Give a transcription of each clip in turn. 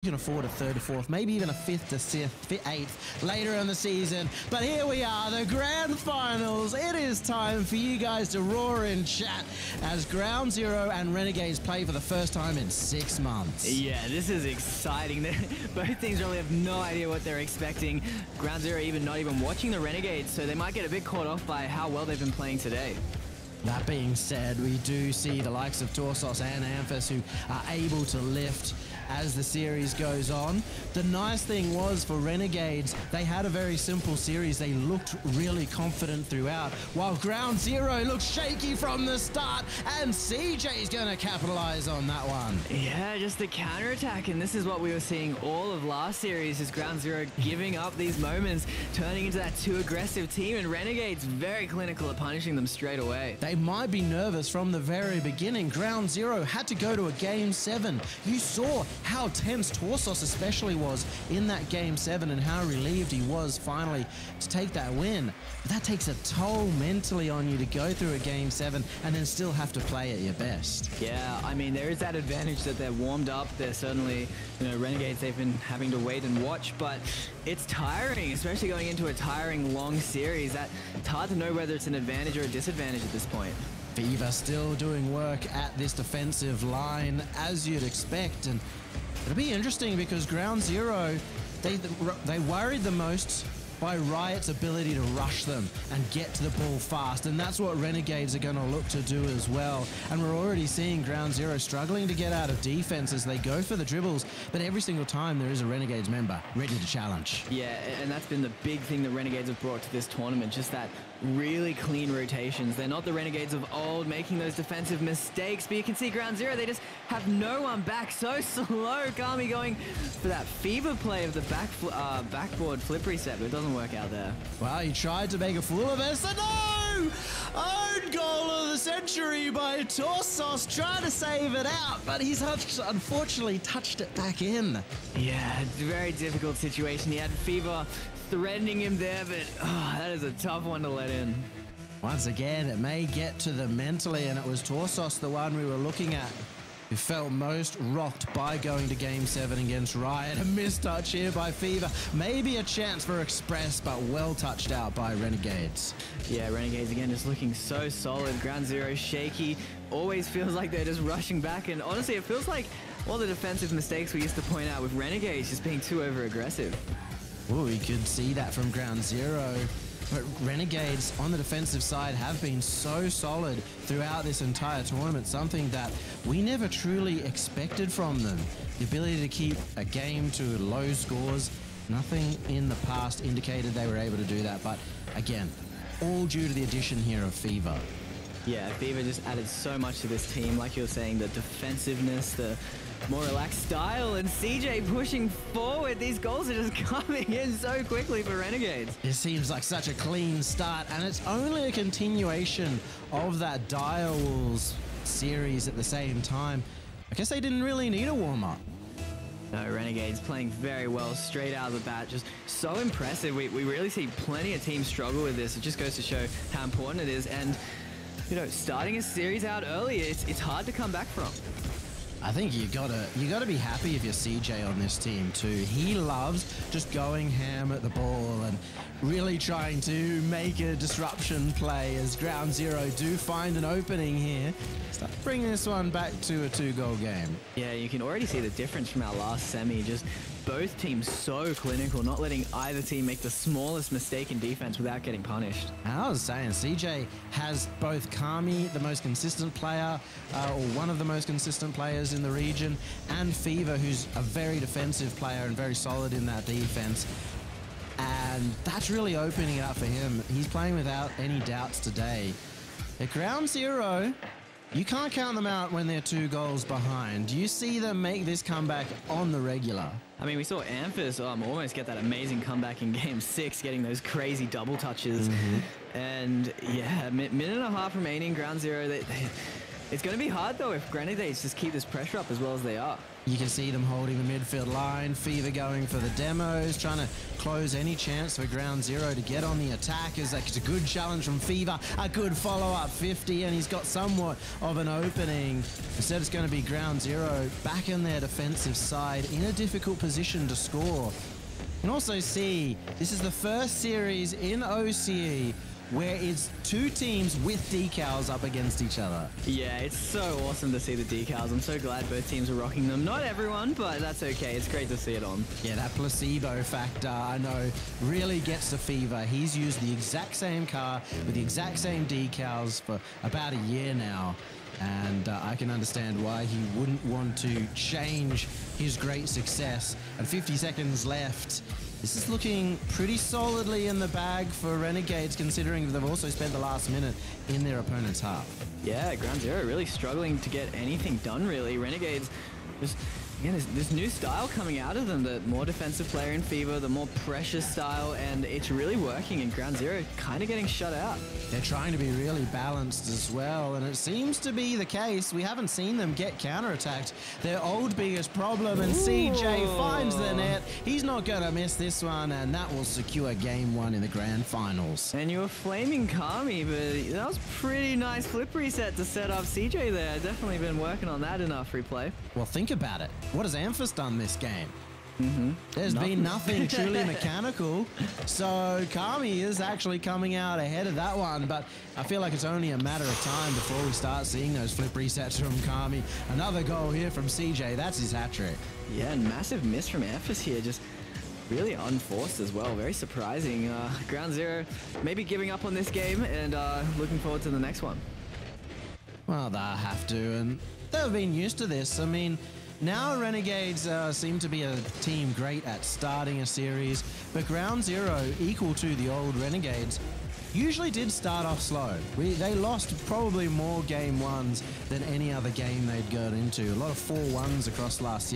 can afford a third or fourth, maybe even a fifth to eighth later in the season. But here we are, the grand finals. It is time for you guys to roar in chat as Ground Zero and Renegades play for the first time in 6 months. Yeah, this is exciting. Both teams really have no idea what they're expecting. Ground Zero not even watching the Renegades, so they might get a bit caught off by how well they've been playing today. That being said, we do see the likes of Torsos and Amphis who are able to lift as the series goes on. The nice thing was for Renegades, they had a very simple series. They looked really confident throughout, while Ground Zero looked shaky from the start, and CJ's going to capitalize on that one. Yeah, just the counterattack, and this is what we were seeing all of last series, is Ground Zero giving up these moments, turning into that too aggressive team, and Renegades very clinical at punishing them straight away. They might be nervous from the very beginning. Ground Zero had to go to a Game 7. You saw how tense Torsos especially was in that Game 7 and how relieved he was finally to take that win. But that takes a toll mentally on you to go through a Game 7 and then still have to play at your best. Yeah, I mean, there is that advantage that they're warmed up. They're certainly, Renegades, they've been having to wait and watch, but it's tiring, especially going into a tiring, long series. It's hard to know whether it's an advantage or a disadvantage at this point. Fever still doing work at this defensive line, as you'd expect, and it'll be interesting because Ground Zero, they worried the most by Riot's ability to rush them and get to the ball fast, and that's what Renegades are going to look to do as well. And we're already seeing Ground Zero struggling to get out of defense as they go for the dribbles, but every single time there is a Renegades member ready to challenge. Yeah, and that's been the big thing that Renegades have brought to this tournament, just that really clean rotations. They're not the Renegades of old making those defensive mistakes, but you can see Ground Zero, they just have no one back. So slow. Kami going for that Fever play of the backboard flip reset, but it doesn't work out there. Well, he tried to make a fool of us. No! Own goal of the century by Torsos, trying to save it out, but he's unfortunately touched it back in. Yeah, it's a very difficult situation. He had Fever threatening him there, but that is a tough one to let in. Once again, it may get to them mentally, and it was Torsos, the one we were looking at, who felt most rocked by going to Game 7 against Riot. A mistouch here by Fever. Maybe a chance for Express, but well touched out by Renegades. Yeah, Renegades again just looking so solid. Ground Zero shaky. Always feels like they're just rushing back, and honestly, it feels like all the defensive mistakes we used to point out with Renegades just being too over-aggressive. Oh, you could see that from Ground Zero. But Renegades on the defensive side have been so solid throughout this entire tournament, something that we never truly expected from them. The ability to keep a game to low scores, nothing in the past indicated they were able to do that. But again, all due to the addition here of Fever. Yeah, Fever just added so much to this team. Like you were saying, the defensiveness, the more relaxed style, and CJ pushing forward. These goals are just coming in so quickly for Renegades. It seems like such a clean start, and it's only a continuation of that Dire Wolves series at the same time. I guess they didn't really need a warm-up. No, Renegades playing very well straight out of the bat. Just so impressive. We really see plenty of teams struggle with this. It just goes to show how important it is. And, starting a series out early, it's hard to come back from. I think you gotta be happy if you're CJ on this team too. He loves just going ham at the ball and really trying to make a disruption play as Ground Zero do find an opening here. Start bringing this one back to a 2-goal game. Yeah, you can already see the difference from our last semi. Just both teams so clinical, not letting either team make the smallest mistake in defense without getting punished. And I was saying, CJ has both Kami, the most consistent player, or one of the most consistent players in the region, and Fever, who's a very defensive player and very solid in that defense. And that's really opening it up for him. He's playing without any doubts today. At Ground Zero, you can't count them out when they're 2 goals behind. You see them make this comeback on the regular. I mean, we saw Amphis almost get that amazing comeback in Game 6, getting those crazy double touches. And yeah, minute and a half remaining. Ground Zero, It's going to be hard, though, if Renegades just keep this pressure up as well as they are. You can see them holding the midfield line. Fever going for the demos, trying to close any chance for Ground Zero to get on the attack. It's a good challenge from Fever, a good follow-up 50, and he's got somewhat of an opening. Instead, it's going to be Ground Zero back in their defensive side in a difficult position to score. You can also see this is the first series in OCE where it's two teams with decals up against each other. Yeah, it's so awesome to see the decals. I'm so glad both teams are rocking them. Not everyone, but that's okay. It's great to see it on. Yeah, that placebo factor, I know, really gets to Fever. He's used the exact same car with the exact same decals for about a year now. And I can understand why he wouldn't want to change his great success. And 50 seconds left. This is looking pretty solidly in the bag for Renegades, considering that they've also spent the last minute in their opponent's half. Yeah, Ground Zero really struggling to get anything done, really. Renegades just, again, this new style coming out of them, the more defensive player in Fever, the more pressure style, and it's really working, and Ground Zero kind of getting shut out. They're trying to be really balanced as well, and it seems to be the case. We haven't seen them get counterattacked. Their old biggest problem, and CJ finds the net. He's not going to miss this one, and that will secure game one in the grand finals. And you were flaming Kami, but that was pretty nice flip reset to set up CJ there. Definitely been working on that in our free play. Well, think about it. What has Amphis done this game? There's been nothing truly mechanical, so Kami is actually coming out ahead of that one, but I feel like it's only a matter of time before we start seeing those flip resets from Kami. Another goal here from CJ, that's his hat-trick. Yeah, and massive miss from Amphis here, just really unforced as well, very surprising. Ground Zero maybe giving up on this game and looking forward to the next one. Well, they'll have to, and they've been used to this. I mean, now Renegades seem to be a team great at starting a series, but Ground Zero, equal to the old Renegades, usually did start off slow. They lost probably more game ones than any other game they'd got into. A lot of 4-1s across last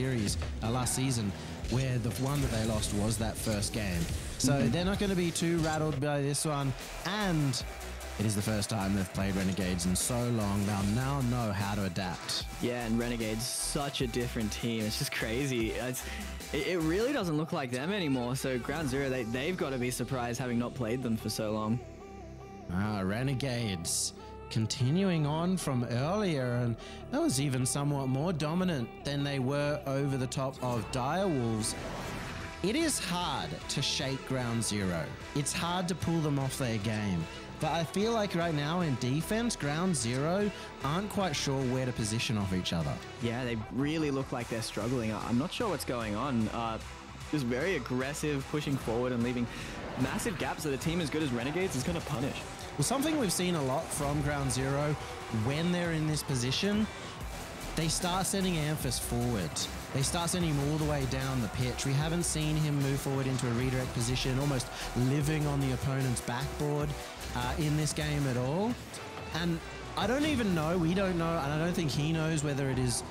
season, where the one that they lost was that first game. So they're not going to be too rattled by this one, and it is the first time they've played Renegades in so long. They'll now know how to adapt. Yeah, and Renegades, such a different team. It's just crazy. It really doesn't look like them anymore. So Ground Zero, they've got to be surprised having not played them for so long. Renegades continuing on from earlier, and that was even somewhat more dominant than they were over the top of Direwolves. It is hard to shake Ground Zero. It's hard to pull them off their game. But I feel like right now in defense, Ground Zero aren't quite sure where to position off each other. Yeah, they really look like they're struggling. I'm not sure what's going on. Just very aggressive, pushing forward and leaving massive gaps that a team as good as Renegades is going to punish. Well, something we've seen a lot from Ground Zero, when they're in this position, they start sending Amphis forward. They start sending him all the way down the pitch. We haven't seen him move forward into a redirect position, almost living on the opponent's backboard in this game at all. And I don't even know, we don't know, and I don't think he knows whether it is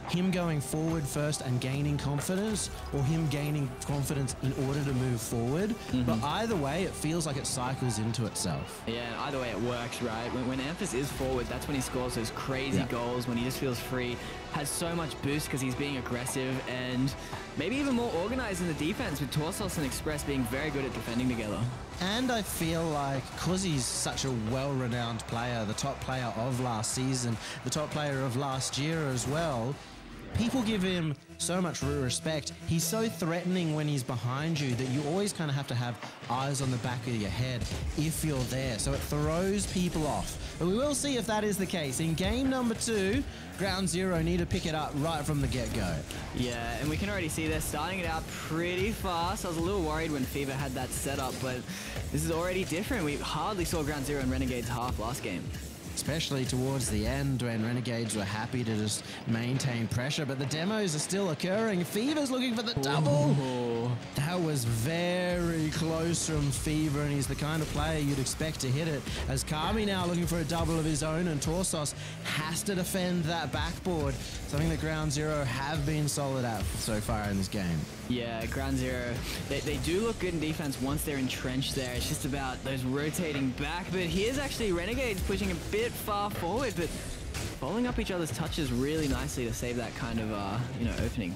him going forward first and gaining confidence, or him gaining confidence in order to move forward. But either way, it feels like it cycles into itself. Yeah, either way it works, right? When Amphis is forward, that's when he scores those crazy goals, when he just feels free, has so much boost because he's being aggressive and maybe even more organized in the defense, with Torsos and Express being very good at defending together. And I feel like because he's such a well-renowned player, the top player of last season, the top player of last year as well, people give him so much respect. He's so threatening when he's behind you that you always kind of have to have eyes on the back of your head if you're there. So it throws people off. But we will see if that is the case. In game number 2, Ground Zero need to pick it up right from the get-go. Yeah, and we can already see they're starting it out pretty fast. I was a little worried when Fever had that set up, but this is already different. We hardly saw Ground Zero and Renegades half last game. Especially towards the end when Renegades were happy to just maintain pressure, but the demos are still occurring. Fever's looking for the double. That was very close from Fever, and he's the kind of player you'd expect to hit it. As Kami now looking for a double of his own, and Torsos has to defend that backboard, something that Ground Zero have been solid at so far in this game. Yeah, Ground Zero, they do look good in defense once they're entrenched there. It's just about those rotating back, but here's actually Renegades pushing a bit far forward, but following up each other's touches really nicely to save that kind of, opening.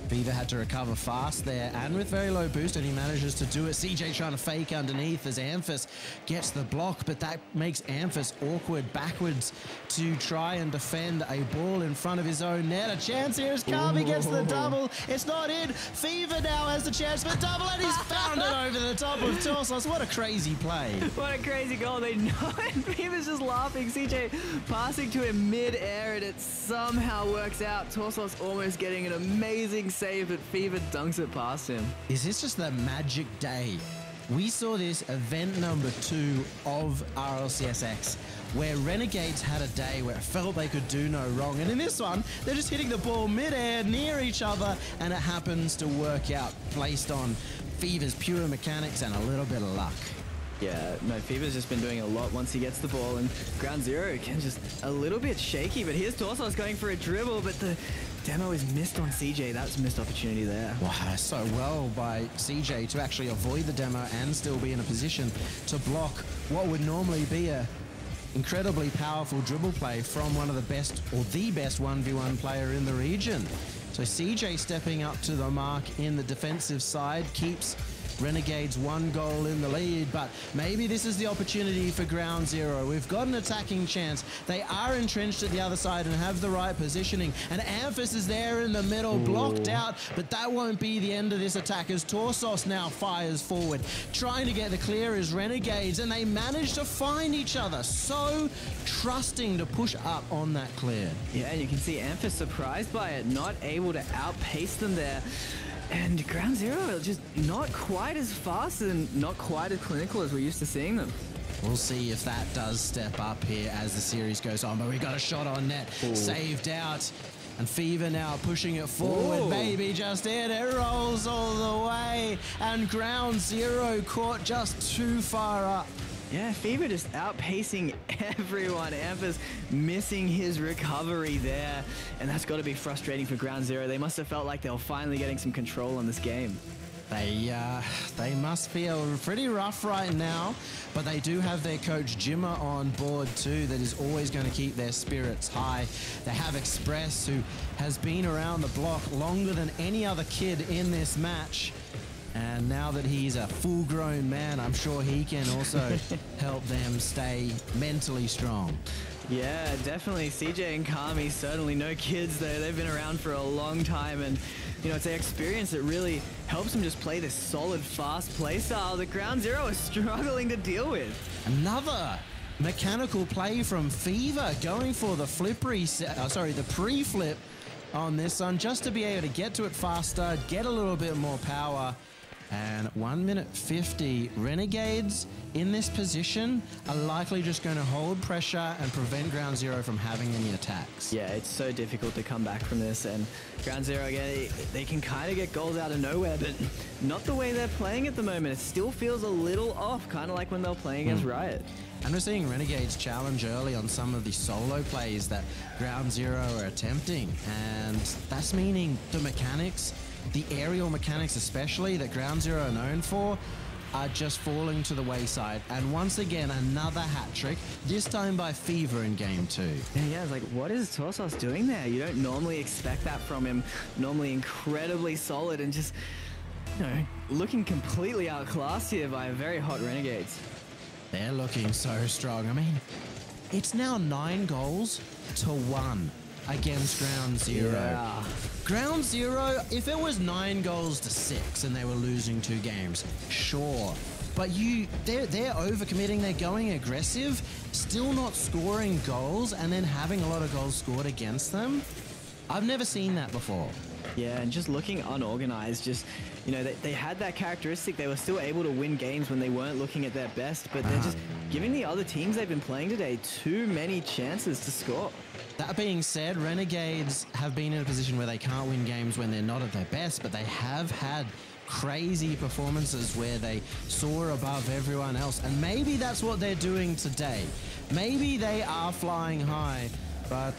Fever had to recover fast there and with very low boost, and he manages to do it. CJ trying to fake underneath as Amphis gets the block, but that makes Amphis awkward backwards to try and defend a ball in front of his own net. A chance here as Kami gets the double. It's not in. Fever now has the chance for double, and he's found it over the top of Torsos. What a crazy play. What a crazy goal. They know it. Fever's just laughing. CJ passing to him mid-air, and it somehow works out. Torsos almost getting an amazing save, but Fever dunks it past him. Is this just the magic day? We saw this event number 2 of RLCSX, where Renegades had a day where it felt they could do no wrong. And in this one, they're just hitting the ball mid-air near each other, and it happens to work out, placed on Fever's pure mechanics and a little bit of luck. Yeah, no, Fever's just been doing a lot once he gets the ball, and Ground Zero can just a little bit shaky, but here's Torsos going for a dribble, but the demo is missed on CJ. That's a missed opportunity there. Wow, so well by CJ to actually avoid the demo and still be in a position to block what would normally be a incredibly powerful dribble play from one of the best, or the best 1v1 player in the region. So CJ stepping up to the mark in the defensive side keeps Renegades 1 goal in the lead, but maybe this is the opportunity for Ground Zero. We've got an attacking chance. They are entrenched at the other side and have the right positioning, and Amphis is there in the middle, blocked out, but that won't be the end of this attack as Torsos now fires forward, trying to get the clear as Renegades, and they manage to find each other. So trusting to push up on that clear. Yeah, and you can see Amphis surprised by it, not able to outpace them there. And Ground Zero just not quite as fast and not quite as clinical as we're used to seeing them. We'll see if that does step up here as the series goes on, but we got a shot on net, saved out. And Fever now pushing it forward, maybe just in, it rolls all the way. And Ground Zero caught just too far up. Yeah, Fever just outpacing everyone. Amphis missing his recovery there. And that's got to be frustrating for Ground Zero. They must have felt like they were finally getting some control on this game. They must feel pretty rough right now, but they do have their coach Jimmer on board too, that is always going to keep their spirits high. They have Express, who has been around the block longer than any other kid in this match. And now that he's a full-grown man, I'm sure he can also help them stay mentally strong. Yeah, definitely. CJ and Kami, certainly no kids though. They've been around for a long time, and it's their experience that really helps them just play this solid, fast play style that Ground Zero is struggling to deal with. Another mechanical play from Fever, going for the the pre-flip on this one, just to be able to get to it faster, get a little bit more power. And 1 minute 50, Renegades in this position are likely just going to hold pressure and prevent Ground Zero from having any attacks. Yeah, it's so difficult to come back from this, and Ground Zero, again, they can kind of get goals out of nowhere, but not the way they're playing at the moment. It still feels a little off, kind of like when they were playing against Riot. And we're seeing Renegades challenge early on some of the solo plays that Ground Zero are attempting, and that's meaning the mechanics, the aerial mechanics especially, that Ground Zero are known for, are just falling to the wayside. And once again, another hat trick, this time by Fever in game 2. Yeah, it's like, what is Torsos doing there? You don't normally expect that from him. Normally incredibly solid and just, looking completely outclassed here by a very hot Renegades. They're looking so strong. I mean, it's now 9 goals to 1 against Ground Zero. Yeah. Ground Zero, if it was 9 goals to 6 and they were losing 2 games, sure. But they're overcommitting, they're going aggressive, still not scoring goals, and then having a lot of goals scored against them. I've never seen that before. Yeah, and just looking unorganized, just, they had that characteristic. They were still able to win games when they weren't looking at their best, but they're just giving the other teams they've been playing today too many chances to score. That being said, Renegades have been in a position where they can't win games when they're not at their best, but they have had crazy performances where they soar above everyone else. And maybe that's what they're doing today. Maybe they are flying high. But,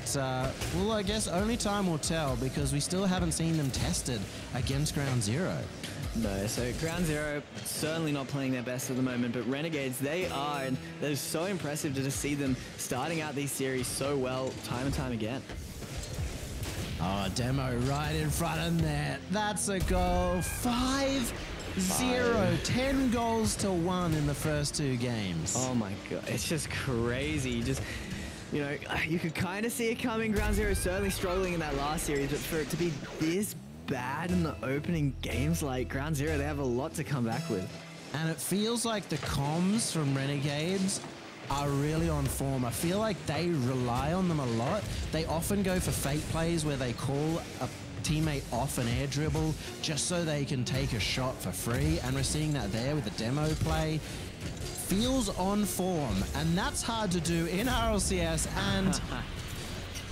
well, I guess only time will tell, because we still haven't seen them tested against Ground Zero. No, so Ground Zero certainly not playing their best at the moment, but Renegades, they are, and they're so impressive to just see them starting out these series so well time and time again. Oh, demo right in front of net. That's a goal. 5-0. 10 goals to 1 in the first 2 games. Oh my god, it's just crazy. Just, you know, you could kind of see it coming. Ground Zero certainly struggling in that last series, but for it to be this bad in the opening games, like Ground Zero, they have a lot to come back with. And it feels like the comms from Renegades are really on form. I feel like they rely on them a lot. They often go for fake plays where they call a teammate off an air dribble just so they can take a shot for free, and we're seeing that there with the demo play. Feels on form, and that's hard to do in RLCS, and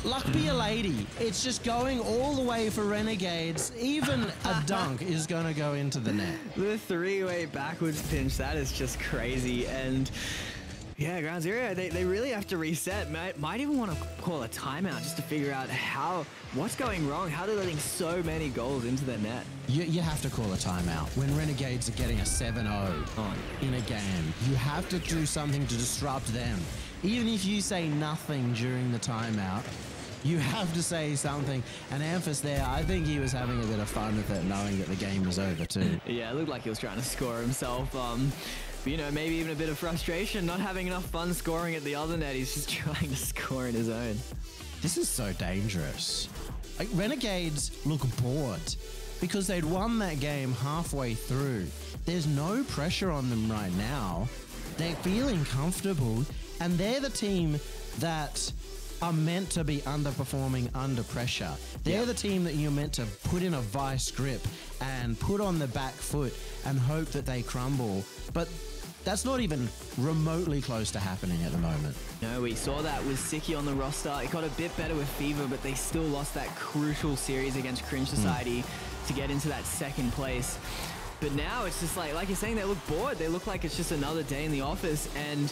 luck be a lady. It's just going all the way for Renegades. Even a dunk is going to go into the net. The 3-way backwards pinch, that is just crazy. And yeah, Ground Zero, they really have to reset. Might even want to call a timeout just to figure out what's going wrong, how they're letting so many goals into their net. You have to call a timeout. When Renegades are getting a 7-0 in a game, you have to do something to disrupt them. Even if you say nothing during the timeout, you have to say something. And Amphis there, I think he was having a bit of fun with it, knowing that the game was over too. Yeah, it looked like he was trying to score himself. You know, maybe even a bit of frustration, not having enough fun scoring at the other net. He's just trying to score in his own. This is so dangerous. Like, Renegades look bored because they'd won that game halfway through. There's no pressure on them right now. They're feeling comfortable, and they're the team that are meant to be underperforming under pressure. They're the team that you're meant to put in a vice grip and put on the back foot and hope that they crumble. But that's not even remotely close to happening at the moment. No, we saw that with Siki on the roster. It got a bit better with Fever, but they still lost that crucial series against Cringe Society to get into that second place. But now it's just like you're saying, they look bored. They look like it's just another day in the office, and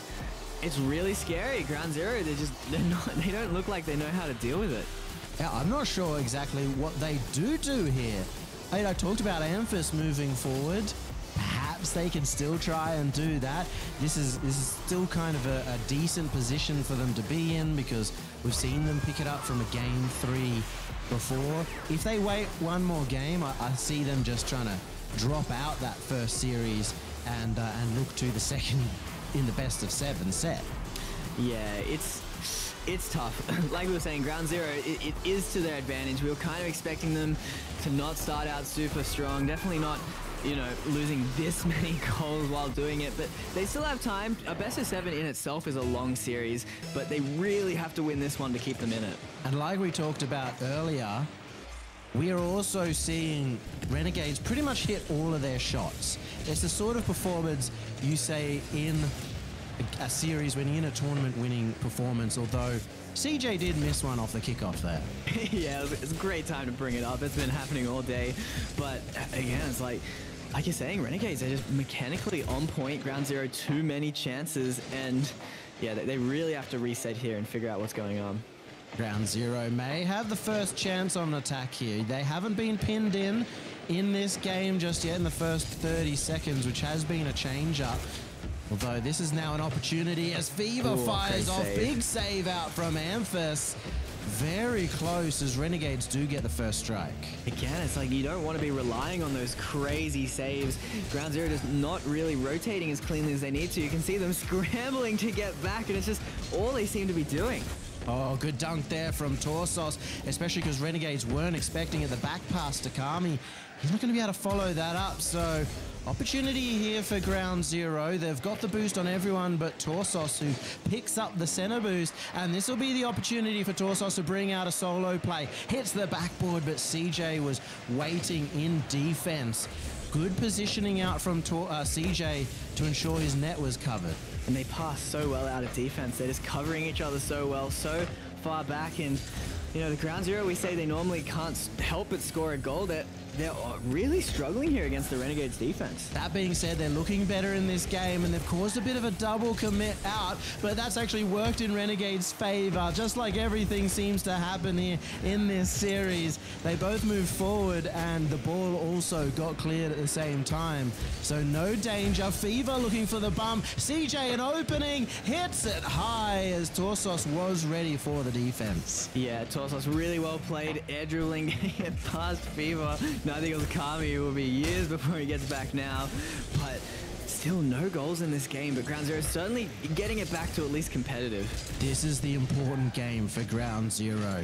it's really scary. Ground Zero, they don't look like they know how to deal with it. Yeah, I'm not sure exactly what they do here. I talked about Amphis moving forward. Perhaps they can still try and do that. This is still kind of a decent position for them to be in, because we've seen them pick it up from a game 3 before. If they wait one more game, I see them just trying to drop out that first series and look to the second in the best of 7 set. Yeah, it's tough. Like we were saying, Ground Zero, it is to their advantage. We were kind of expecting them to not start out super strong. Definitely not, you know, losing this many goals while doing it, but they still have time. A best of 7 in itself is a long series, but they really have to win this one to keep them in it. And like we talked about earlier, we are also seeing Renegades pretty much hit all of their shots. It's the sort of performance you say in a series when you're in a tournament-winning performance, although CJ did miss one off the kickoff there. Yeah, it's a great time to bring it up. It's been happening all day. But again, it's like you're saying, Renegades, they're just mechanically on point. Ground Zero, too many chances. And yeah, they really have to reset here and figure out what's going on. Ground Zero may have the first chance on an attack here. They haven't been pinned in this game just yet in the first 30 seconds, which has been a change-up. Although this is now an opportunity as Fever fires off. Big save out from Amphis. Very close as Renegades do get the first strike. Again, it's like you don't want to be relying on those crazy saves. Ground Zero just not really rotating as cleanly as they need to. You can see them scrambling to get back, and it's just all they seem to be doing. Oh, good dunk there from Torsos, especially because Renegades weren't expecting it. The back pass to Kami. He's not going to be able to follow that up, so opportunity here for Ground Zero. They've got the boost on everyone but Torsos, who picks up the center boost, and this will be the opportunity for Torsos to bring out a solo play. Hits the backboard, but CJ was waiting in defense. Good positioning out from CJ to ensure his net was covered. And they pass so well out of defense. They're just covering each other so well, so far back. And, you know, the Ground Zero, we say they normally can't help but score a goal. they're really struggling here against the Renegades defense. That being said, they're looking better in this game, and they've caused a bit of a double commit out, but that's actually worked in Renegades' favor, just like everything seems to happen here in this series. They both moved forward, and the ball also got cleared at the same time, so no danger. Fever looking for the bump. CJ an opening, hits it high as Torsos was ready for the defense. Yeah, Torsos really well played, air dribbling past Fever. No, I think it was Kami. It will be years before he gets back now, but still no goals in this game, but Ground Zero is certainly getting it back to at least competitive. This is the important game for Ground Zero.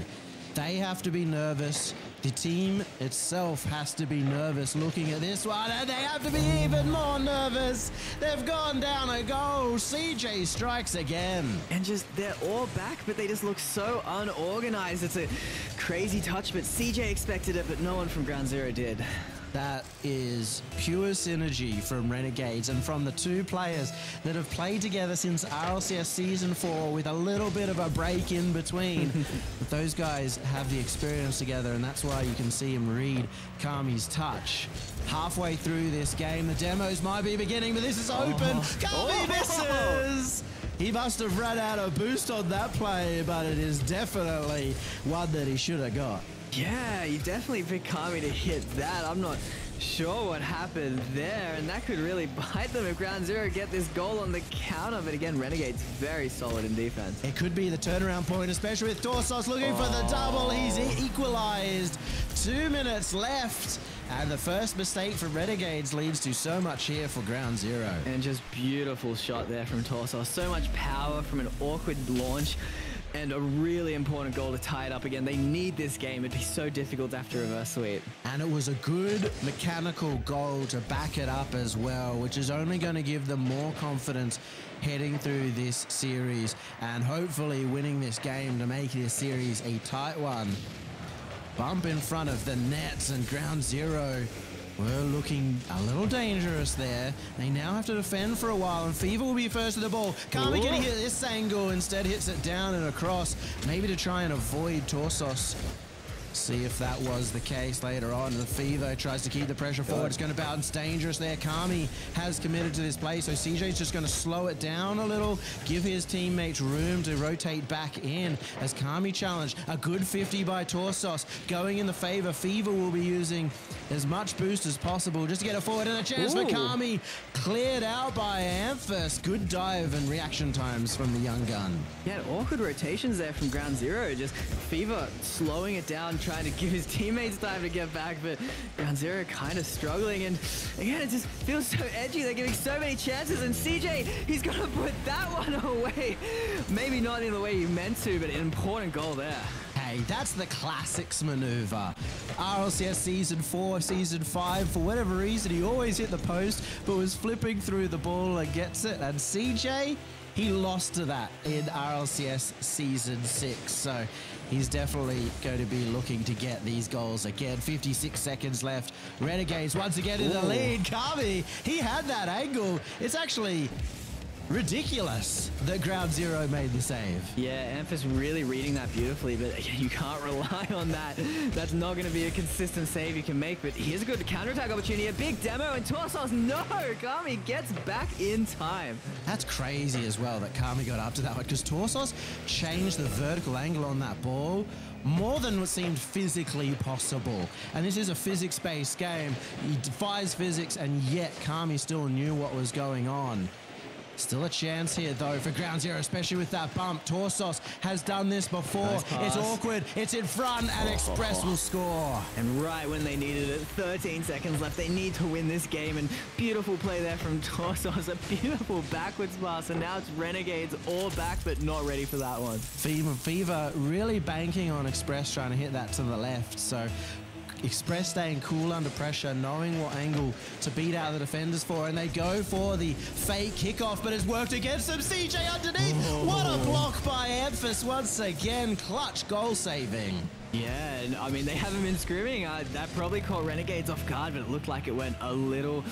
They have to be nervous. The team itself has to be nervous looking at this one, and they have to be even more nervous. They've gone down a goal. CJ strikes again. And just, they're all back, but they just look so unorganized. It's a crazy touch, but CJ expected it, but no one from Ground Zero did. That is pure synergy from Renegades and from the two players that have played together since RLCS Season 4 with a little bit of a break in between. But those guys have the experience together, and that's why you can see him read Kami's touch. Halfway through this game, the demos might be beginning, but this is open. Kami misses! He must have run out of boost on that play, but it is definitely one that he should have got. Yeah, you definitely picked Kami to hit that. I'm not sure what happened there, and that could really bite them if Ground Zero get this goal on the counter. But again, Renegade's very solid in defense. It could be the turnaround point, especially with Torsos looking for the double. He's equalized. 2 minutes left. And the first mistake from Renegades leads to so much here for Ground Zero. And just beautiful shot there from Torsos. So much power from an awkward launch. And a really important goal to tie it up again. They need this game. It'd be so difficult after reverse sweep. And it was a good mechanical goal to back it up as well, which is only going to give them more confidence heading through this series and hopefully winning this game to make this series a tight one. Bump in front of the nets, and Ground Zero were looking a little dangerous there. They now have to defend for a while, and Fever will be first to the ball. Kami getting hit this angle, instead hits it down and across, maybe to try and avoid Torsos. See if that was the case later on. The Fever tries to keep the pressure forward. It's going to bounce dangerous there. Kami has committed to this play, so CJ's just going to slow it down a little, give his teammates room to rotate back in as Kami challenged. A good 50 by Torsos going in the favor. Fever will be using as much boost as possible just to get it forward, and a chance for Kami. Cleared out by Amphis. Good dive and reaction times from the young gun. Yeah, awkward rotations there from Ground Zero. Just Fever slowing it down, trying to give his teammates time to get back, but Ground Zero kind of struggling, and again, it just feels so edgy. They're giving so many chances, and CJ, he's going to put that one away. Maybe not in the way he meant to, but an important goal there. Hey, that's the classics maneuver. RLCS Season 4, Season 5, for whatever reason, he always hit the post, but was flipping through the ball and gets it, and CJ, he lost to that in RLCS Season 6, so he's definitely going to be looking to get these goals again. 56 seconds left. Renegades once again in the lead. Kami, he had that angle. It's actually ridiculous that Ground Zero made the save. Yeah, Amphis really reading that beautifully, but you can't rely on that. That's not going to be a consistent save you can make, but here's a good counterattack opportunity. A big demo, and Torsos, no! Kami gets back in time. That's crazy as well that Kami got up to that one, because Torsos changed the vertical angle on that ball more than what seemed physically possible. And this is a physics-based game. He defies physics, and yet Kami still knew what was going on. Still a chance here, though, for Ground Zero, especially with that bump. Torsos has done this before. Nice, it's awkward. It's in front, and Express will score. And right when they needed it, 13 seconds left. They need to win this game, and beautiful play there from Torsos. A beautiful backwards pass, and now it's Renegades all back, but not ready for that one. Fever really banking on Express trying to hit that to the left, so Express staying cool under pressure, knowing what angle to beat out the defenders for, and they go for the fake kickoff, but it's worked against them. CJ underneath. What a block by Amphis once again. Clutch goal saving. Yeah, and I mean, they haven't been scrimming. That probably caught Renegades off guard, but it looked like it went a little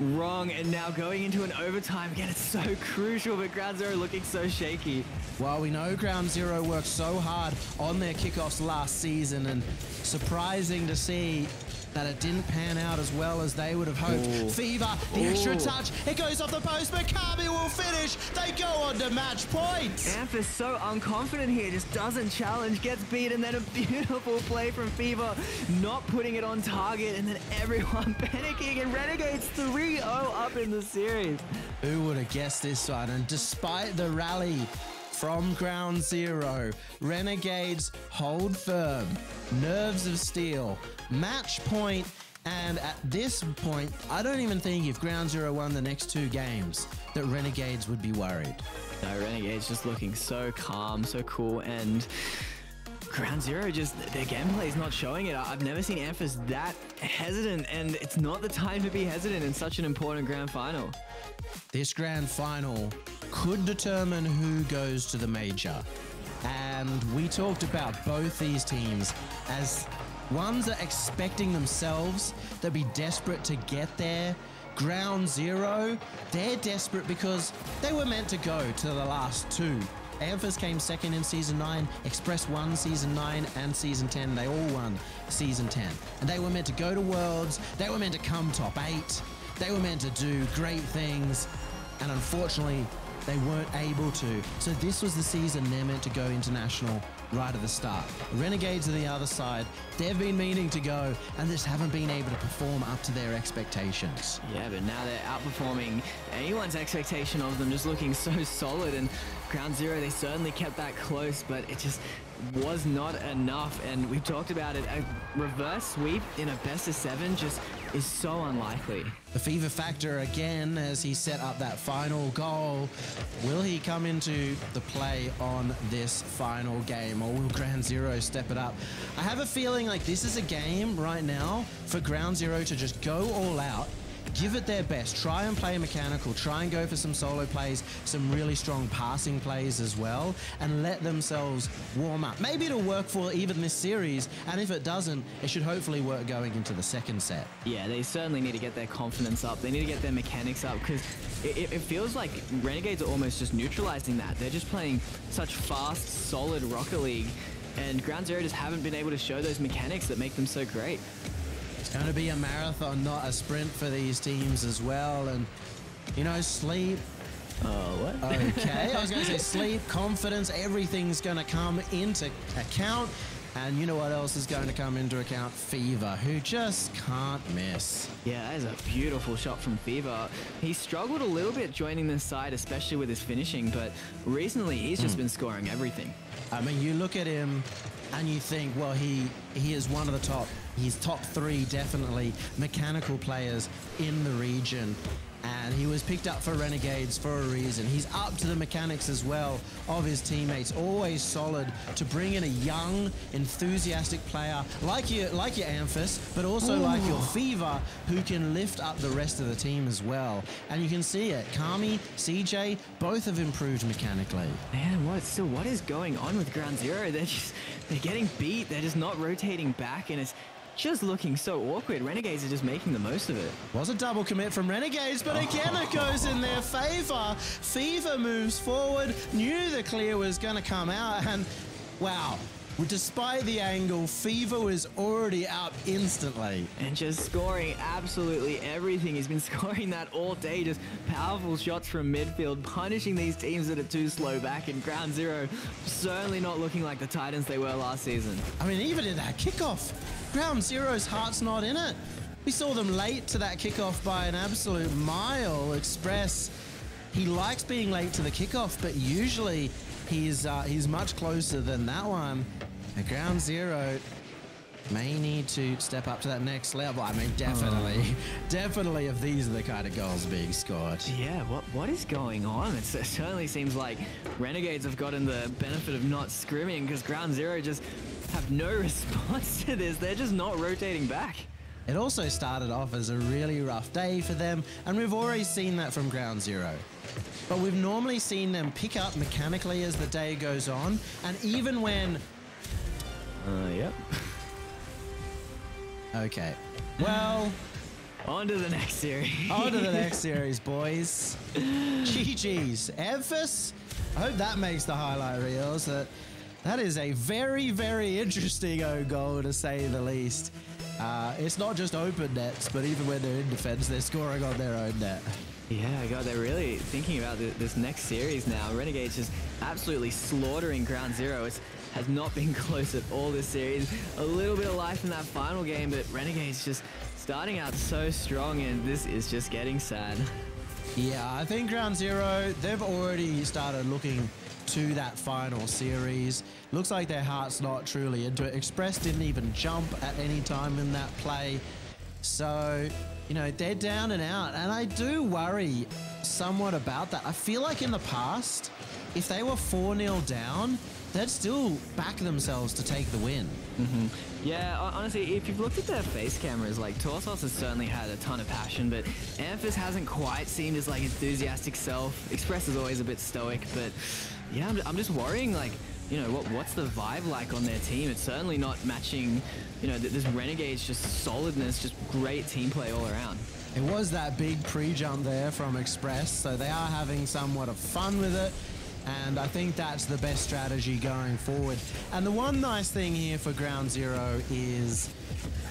wrong. And now going into an overtime, again, it's so crucial, but Ground Zero looking so shaky. Well, we know Ground Zero worked so hard on their kickoffs last season, and surprising to see that it didn't pan out as well as they would have hoped. Ooh. Fever, the extra touch, it goes off the post, but Kami will finish. They go on to match points. Amph is so unconfident here, just doesn't challenge, gets beat, and then a beautiful play from Fever, not putting it on target, and then everyone panicking, and Renegades 3-0 up in the series. Who would have guessed this one? And despite the rally from ground zero, Renegades hold firm, nerves of steel, match point, and at this point, I don't even think if ground zero won the next 2 games that Renegades would be worried. No, Renegades just looking so calm, so cool, and ground zero, just their gameplay is not showing it. I've never seen Amphis that hesitant, and it's not the time to be hesitant in such an important grand final. This grand final could determine who goes to the major. And we talked about both these teams as ones that are expecting themselves to be desperate to get there. Ground zero, they're desperate because they were meant to go to the last 2. Amphis came second in Season 9, Express won Season 9 and Season 10. They all won Season 10. And they were meant to go to Worlds, they were meant to come top 8, they were meant to do great things, and unfortunately, they weren't able to. So this was the season they're meant to go international right at the start. Renegades on the other side, they've been meaning to go and just haven't been able to perform up to their expectations. Yeah, but now they're outperforming anyone's expectation of them, just looking so solid. And ground zero, they certainly kept that close, but it just was not enough. And we've talked about it, a reverse sweep in a best of 7 just is so unlikely. The Fever factor again as he set up that final goal. Will he come into the play on this final game, or will ground zero step it up? I have a feeling like this is a game right now for ground zero to just go all out, give it their best, try and play mechanical, try and go for some solo plays, some really strong passing plays as well, and let themselves warm up. Maybe it'll work for even this series, and if it doesn't, it should hopefully work going into the second set. Yeah, they certainly need to get their confidence up. They need to get their mechanics up, because it feels like Renegades are almost just neutralizing that. They're just playing such fast, solid Rocket League, and ground zero just haven't been able to show those mechanics that make them so great. It's going to be a marathon, not a sprint for these teams as well. And, you know, sleep. What? Okay, I was going to say sleep, confidence, everything's going to come into account. And you know what else is going to come into account? Fever, who just can't miss. Yeah, that is a beautiful shot from Fever. He struggled a little bit joining this side, especially with his finishing, but recently he's just been scoring everything. I mean, you look at him and you think, well, he is one of the top. He's top 3, definitely, mechanical players in the region. And he was picked up for Renegades for a reason. He's up to the mechanics as well of his teammates. Always solid to bring in a young, enthusiastic player like your Amphis, but also like your Fever, who can lift up the rest of the team as well. And you can see it. Kami, CJ, both have improved mechanically. Man, what is going on with ground zero? They're getting beat. They're just not rotating back, and it's just looking so awkward. Renegades are just making the most of it. Was a double commit from Renegades, but again it goes in their favor. Fever moves forward, knew the clear was going to come out, and wow, despite the angle, Fever was already up instantly. And just scoring absolutely everything. He's been scoring that all day, just powerful shots from midfield, punishing these teams that are too slow back, and ground zero certainly not looking like the Titans they were last season. I mean, even in that kickoff, ground zero's heart's not in it. We saw them late to that kickoff by an absolute mile. Express, he likes being late to the kickoff, but usually he's much closer than that one. And ground zero may need to step up to that next level. I mean, definitely if these are the kind of goals being scored. Yeah, what is going on? It certainly seems like Renegades have gotten the benefit of not scrimming, because ground zero just have no response to this. They're just not rotating back. It also started off as a really rough day for them, and we've already seen that from ground zero. But we've normally seen them pick up mechanically as the day goes on, and even when... Yep. Okay. Well... On to the next series. On to the next series, boys. GG's. Amphis, I hope that makes the highlight reels. That is a very, very interesting goal, to say the least. It's not just open nets, but even when they're in defense, they're scoring on their own net. Yeah, God, they're really thinking about this next series now. Renegades just absolutely slaughtering Ground Zero. It has not been close at all this series. A little bit of life in that final game, but Renegades just starting out so strong, and this is just getting sad. Yeah, I think Ground Zero, they've already started looking to that final series. Looks like their heart's not truly into it. Express didn't even jump at any time in that play. So, you know, they're down and out. And I do worry somewhat about that. I feel like in the past, if they were 4-0 down, they'd still back themselves to take the win. Yeah, honestly, if you've looked at their face cameras, like, Torsos has certainly had a ton of passion, but Amphis hasn't quite seemed his, like, enthusiastic self. Express is always a bit stoic, but yeah, I'm just worrying, like, you know, what's the vibe like on their team? It's certainly not matching, you know, this Renegade's just solidness, just great team play all around. It was that big pre-jump there from Express, so they are having somewhat of fun with it. And I think that's the best strategy going forward. And the one nice thing here for Ground Zero is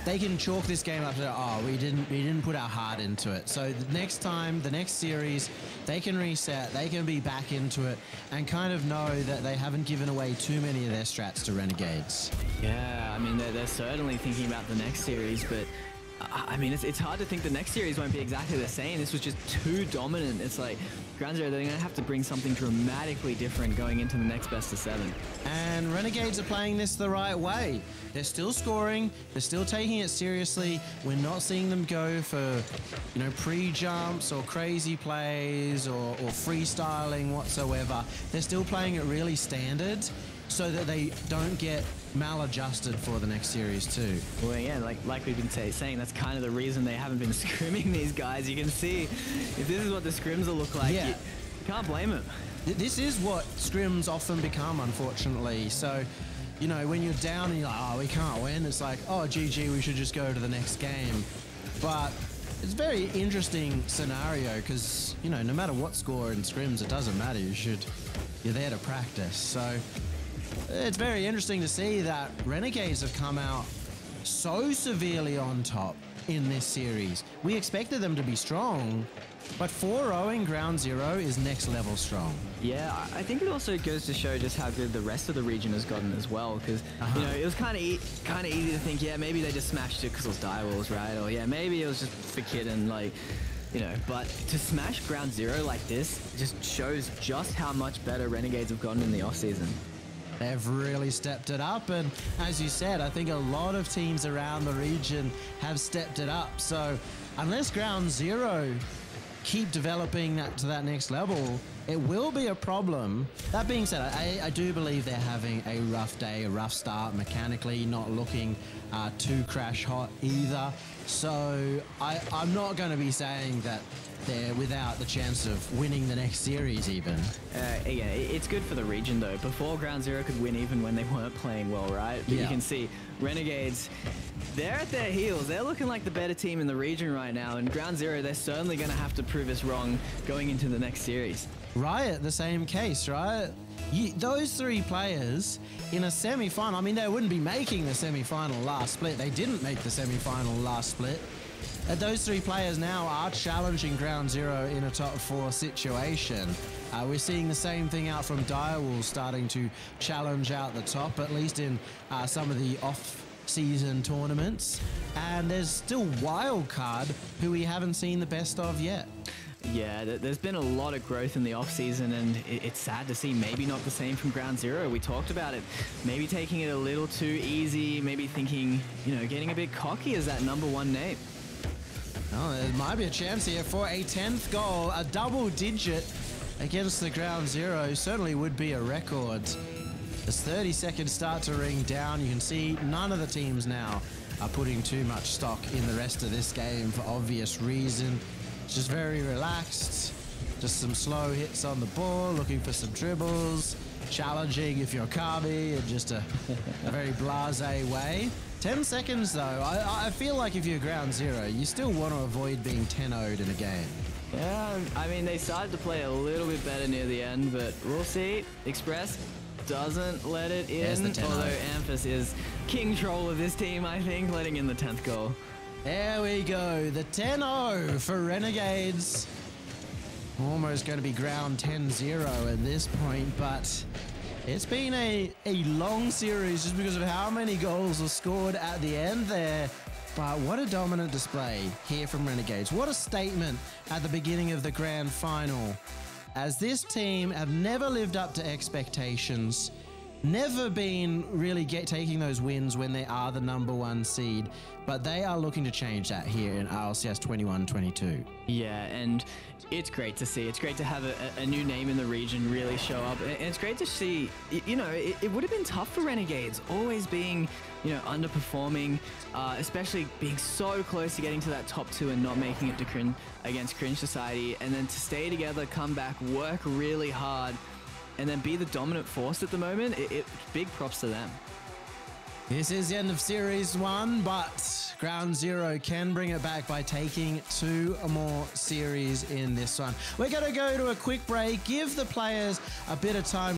they can chalk this game up to, oh, we didn't put our heart into it. So the next time, the next series, they can reset, they can be back into it, and kind of know that they haven't given away too many of their strats to Renegades. Yeah, I mean, they're certainly thinking about the next series, but I mean, it's hard to think the next series won't be exactly the same. This was just too dominant. It's like, Ground Zero, they're going to have to bring something dramatically different going into the next best of 7. And Renegades are playing this the right way. They're still scoring. They're still taking it seriously. We're not seeing them go for, you know, pre-jumps or crazy plays or freestyling whatsoever. They're still playing it really standard so that they don't get maladjusted for the next series too. Well, yeah, like we've been saying, that's kind of the reason they haven't been scrimming these guys. You can see if this is what the scrims will look like, you can't blame them. This is what scrims often become, unfortunately. So, you know, when you're down and you're like, oh, we can't win, it's like, oh, GG, we should just go to the next game. But it's a very interesting scenario because, you know, no matter what score in scrims, it doesn't matter. You're there to practice. So it's very interesting to see that Renegades have come out so severely on top in this series. We expected them to be strong, but 4-0 Ground Zero is next level strong. Yeah, I think it also goes to show just how good the rest of the region has gotten as well, because you know, it was kind of easy to think, yeah, maybe they just smashed it because it was direwolves, right? Or yeah, maybe it was just for kidding, like, you know, but to smash Ground Zero like this just shows just how much better Renegades have gotten in the off-season. They've really stepped it up, and as you said, I think a lot of teams around the region have stepped it up. So unless Ground Zero keep developing that to that next level, it will be a problem. That being said, I do believe they're having a rough day, a rough start mechanically, not looking too crash hot either. So I'm not going to be saying that they're without the chance of winning the next series even. Yeah, it's good for the region though. Before Ground Zero could win even when they weren't playing well, right? But you can see Renegades, they're at their heels. They're looking like the better team in the region right now, and Ground Zero, they're certainly going to have to prove us wrong going into the next series. Riot, the same case, right? Those three players in a semi-final, I mean, they wouldn't be making the semi-final last split. They didn't make the semi-final last split. Those three players now are challenging Ground Zero in a top 4 situation. We're seeing the same thing out from Direwolves starting to challenge out the top, at least in some of the off-season tournaments. And there's still Wildcard, who we haven't seen the best of yet. Yeah, there's been a lot of growth in the off-season, and it's sad to see maybe not the same from Ground Zero. We talked about it. Maybe taking it a little too easy, maybe thinking, you know, getting a bit cocky as that #1 name. Oh, there might be a chance here for a 10th goal, a double digit against the Ground Zero. Certainly would be a record. As 30 seconds start to ring down, you can see none of the teams now are putting too much stock in the rest of this game for obvious reason. It's just very relaxed, just some slow hits on the ball, looking for some dribbles, challenging if you're Kami in just a very blasé way. 10 seconds though, I feel like if you're Ground Zero, you still want to avoid being 10-0'd in a game. Yeah, I mean, they started to play a little bit better near the end, but we'll see. Express, doesn't let it There's in, the 10-0. although Amphis is king troll of this team, I think, letting in the 10th goal. There we go, the 10-0 for Renegades. Almost going to be ground 10-0 at this point, but it's been a long series just because of how many goals were scored at the end there. But what a dominant display here from Renegades. What a statement at the beginning of the grand final, as this team have never lived up to expectations, never been really taking those wins when they are the #1 seed, but they are looking to change that here in RLCS 21-22. Yeah, and it's great to see. It's great to have a new name in the region really show up. And it's great to see, you know, it would have been tough for Renegades, always being, you know, underperforming, especially being so close to getting to that top 2 and not making it to against Cringe Society. And then to stay together, come back, work really hard, and then be the dominant force at the moment, big props to them. This is the end of Series 1, but Ground Zero can bring it back by taking 2 more series in this one. We're going to go to a quick break, give the players a bit of time